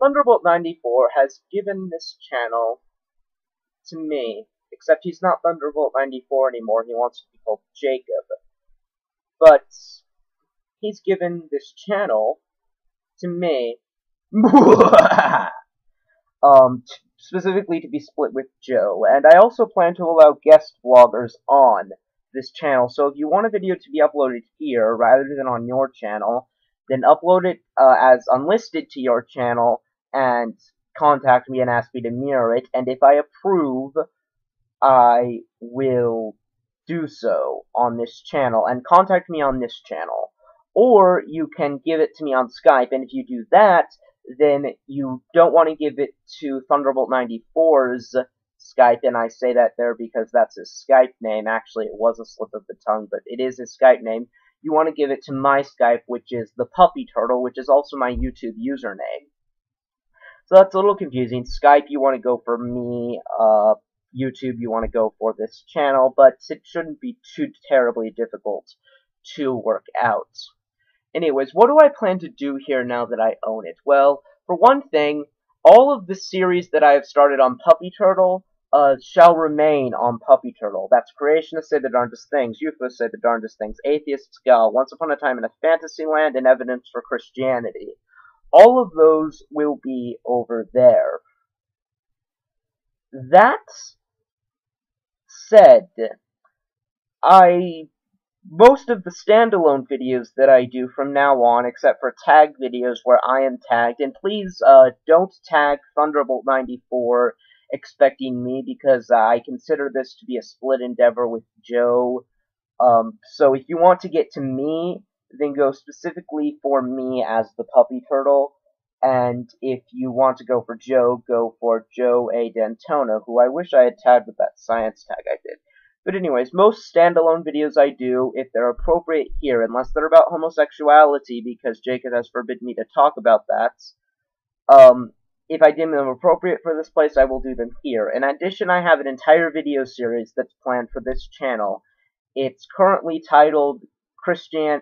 Thunderbolt94 has given this channel to me, except he's not Thunderbolt94 anymore, he wants to be called Jacob. But he's given this channel to me, specifically to be split with Joe, and I also plan to allow guest vloggers on this channel, so if you want a video to be uploaded here rather than on your channel, then upload it as unlisted to your channel, and contact me and ask me to mirror it, and if I approve, I will do so on this channel, and contact me on this channel. Or you can give it to me on Skype, and if you do that, then you don't want to give it to Thunderbolt94's Skype, and I say that there because that's his Skype name. Actually, it was a slip of the tongue, but it is his Skype name. You want to give it to my Skype, which is ThePuppyTurtle, which is also my YouTube username. So that's a little confusing. Skype, you want to go for me, YouTube, you want to go for this channel, but it shouldn't be too terribly difficult to work out. Anyways, what do I plan to do here now that I own it? Well, for one thing, all of the series that I have started on ThePuppyTurtle shall remain on ThePuppyTurtle. That's Creationists Say the Darndest Things, Euphorists Say the Darndest Things, Atheists Go, Once Upon a Time in a Fantasyland, and Evidence for Christianity. All of those will be over there. That said, most of the standalone videos that I do from now on, except for tag videos where I am tagged, and please don't tag Thunderbolt94 expecting me, because I consider this to be a split endeavor with Joe. So if you want to get to me, then go specifically for me as the Puppy Turtle, and if you want to go for Joe A. Dentona, who I wish I had tagged with that science tag I did. But anyways, most standalone videos I do, if they're appropriate here, unless they're about homosexuality, because Jacob has forbidden me to talk about that, if I deem them appropriate for this place, I will do them here. In addition, I have an entire video series that's planned for this channel. It's currently titled Christian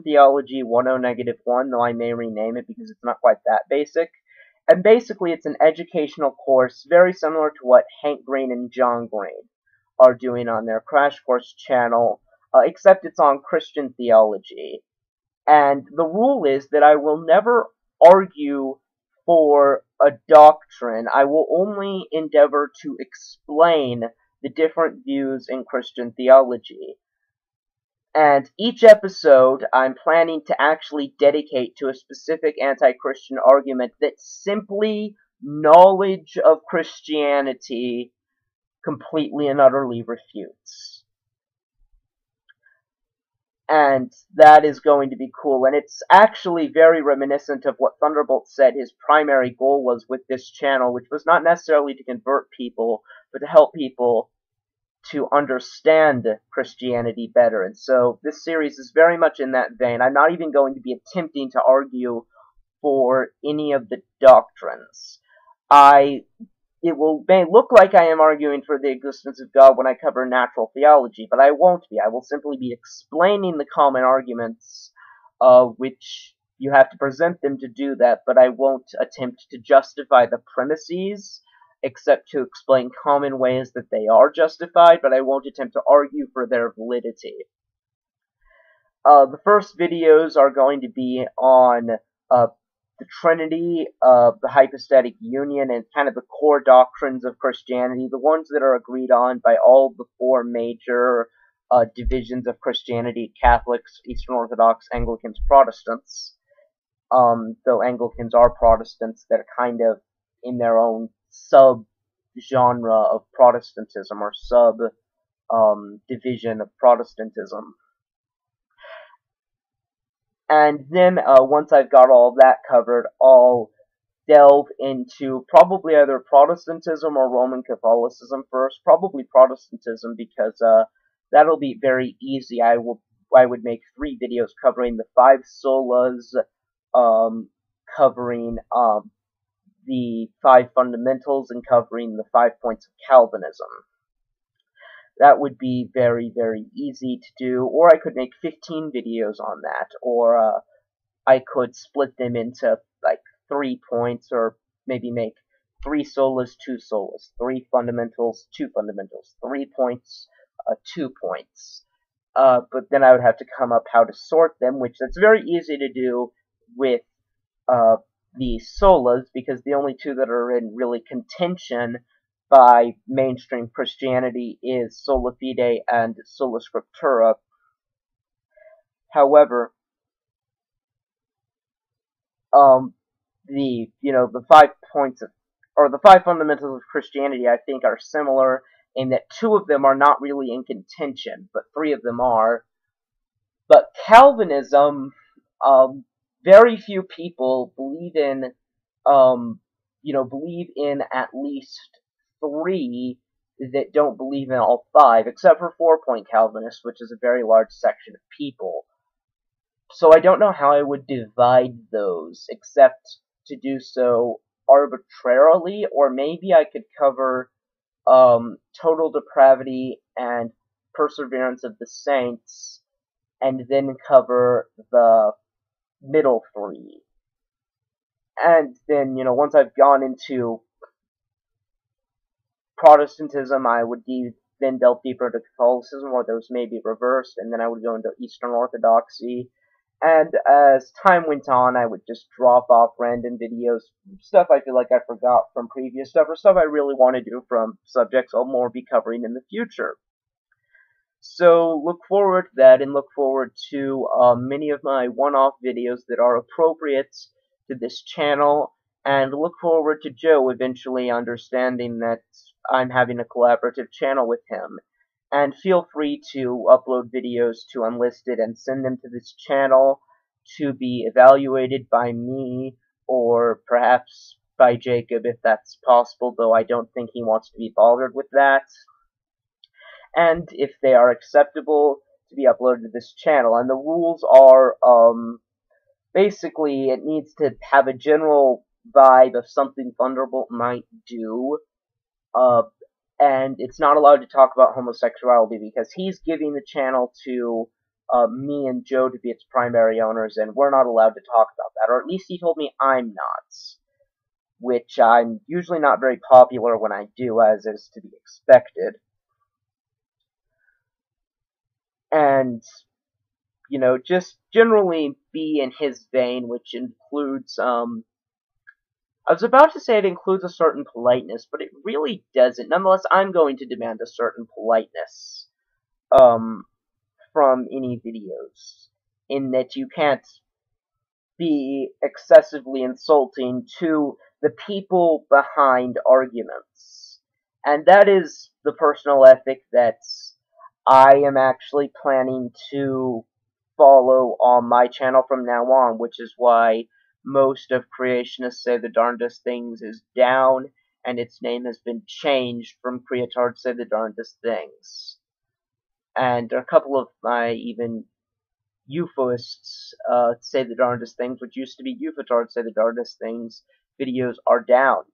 Theology 10-1, though I may rename it because it's not quite that basic. And basically, it's an educational course very similar to what Hank Green and John Green are doing on their Crash Course channel, except it's on Christian theology. And the rule is that I will never argue for a doctrine. I will only endeavor to explain the different views in Christian theology. And each episode I'm planning to actually dedicate to a specific anti-Christian argument that simply knowledge of Christianity completely and utterly refutes. And that is going to be cool, and it's actually very reminiscent of what Thunderboltz said his primary goal was with this channel, which was not necessarily to convert people, but to help people to understand Christianity better. And so this series is very much in that vein. I'm not even going to be attempting to argue for any of the doctrines. It may look like I am arguing for the existence of God when I cover natural theology, but I won't be. I will simply be explaining the common arguments, which you have to present them to do that, but I won't attempt to justify the premises, except to explain common ways that they are justified, but I won't attempt to argue for their validity. The first videos are going to be on the Trinity, the hypostatic union, and kind of the core doctrines of Christianity, the ones that are agreed on by all the four major divisions of Christianity: Catholics, Eastern Orthodox, Anglicans, Protestants. Though Anglicans are Protestants, they're kind of in their own sub-genre of Protestantism, or sub-division of Protestantism. And then, once I've got all of that covered, I'll delve into probably either Protestantism or Roman Catholicism first. Probably Protestantism, because that'll be very easy. I would make 3 videos covering the 5 solas, covering the 5 fundamentals, and covering the 5 points of Calvinism. That would be very, very easy to do, or I could make 15 videos on that, or I could split them into, like, 3 points, or maybe make 3 solas, 2 solas, 3 fundamentals, 2 fundamentals, 3 points, 2 points. But then I would have to come up how to sort them, which that's very easy to do with the solas, because the only two that are in really contention by mainstream Christianity is sola fide and sola scriptura. However, the 5 points of, or the 5 fundamentals of Christianity, I think, are similar in that 2 of them are not really in contention, but 3 of them are. But Calvinism, very few people believe in, believe in at least 3 that don't believe in all 5, except for 4-point Calvinists, which is a very large section of people. So I don't know how I would divide those, except to do so arbitrarily, or maybe I could cover total depravity and perseverance of the saints, and then cover the middle 3. And then, once I've gone into Protestantism, I would then delve deeper into Catholicism, or those may be reversed, and then I would go into Eastern Orthodoxy. And as time went on, I would just drop off random videos, stuff I feel like I forgot from previous stuff, or stuff I really want to do from subjects I'll more be covering in the future. So look forward to that, and look forward to many of my one-off videos that are appropriate to this channel, and look forward to Joe eventually understanding that I'm having a collaborative channel with him. And feel free to upload videos to Unlisted and send them to this channel to be evaluated by me, or perhaps by Jacob if that's possible, though I don't think he wants to be bothered with that. And if they are acceptable, to be uploaded to this channel. And the rules are, basically, it needs to have a general vibe of something Thunderbolt might do, and it's not allowed to talk about homosexuality, because he's giving the channel to me and Joe to be its primary owners, and we're not allowed to talk about that, or at least he told me I'm not, which I'm usually not very popular when I do, as is to be expected. And, just generally be in his vein, which includes, I was about to say it includes a certain politeness, but it really doesn't. Nonetheless, I'm going to demand a certain politeness, from any videos, in that you can't be excessively insulting to the people behind arguments. And that is the personal ethic that I am actually planning to follow on my channel from now on, which is why most of Creationists Say the Darndest Things is down, and its name has been changed from Creatards Say the Darndest Things. And a couple of my even Euphorists Say the Darndest Things, which used to be Euphorists Say the Darndest Things, videos are down.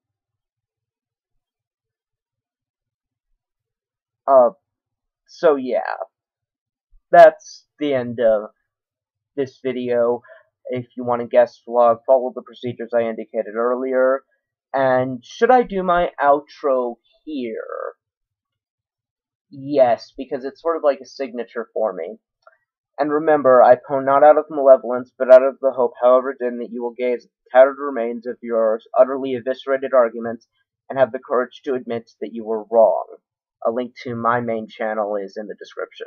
So yeah, that's the end of this video. If you want a guest vlog, follow the procedures I indicated earlier. And should I do my outro here? Yes, because it's sort of like a signature for me. And remember, I pone not out of malevolence, but out of the hope, however dim, that you will gaze at the tattered remains of your utterly eviscerated arguments, and have the courage to admit that you were wrong. A link to my main channel is in the description.